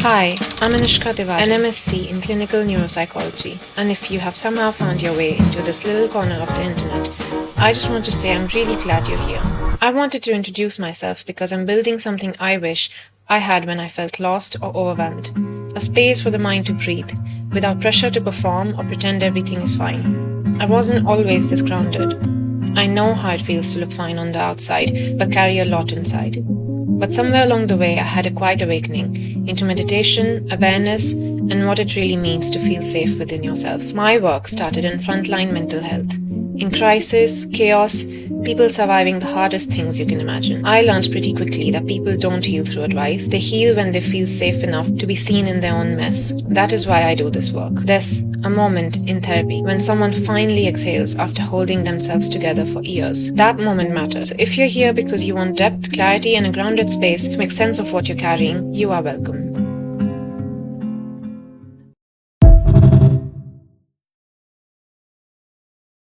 Hi, I'm Anushka Tiwari, an MSc in Clinical Neuropsychology, and if you have somehow found your way into this little corner of the internet, I just want to say I'm really glad you're here. I wanted to introduce myself because I'm building something I wish I had when I felt lost or overwhelmed. A space for the mind to breathe, without pressure to perform or pretend everything is fine. I wasn't always this grounded. I know how it feels to look fine on the outside, but carry a lot inside. But somewhere along the way, I had a quiet awakening into meditation, awareness, and what it really means to feel safe within yourself. My work started in frontline mental health. In crisis, chaos, people surviving the hardest things you can imagine. I learned pretty quickly that people don't heal through advice. They heal when they feel safe enough to be seen in their own mess. That is why I do this work. There's a moment in therapy when someone finally exhales after holding themselves together for years. That moment matters. So if you're here because you want depth, clarity, and a grounded space to make sense of what you're carrying, you are welcome.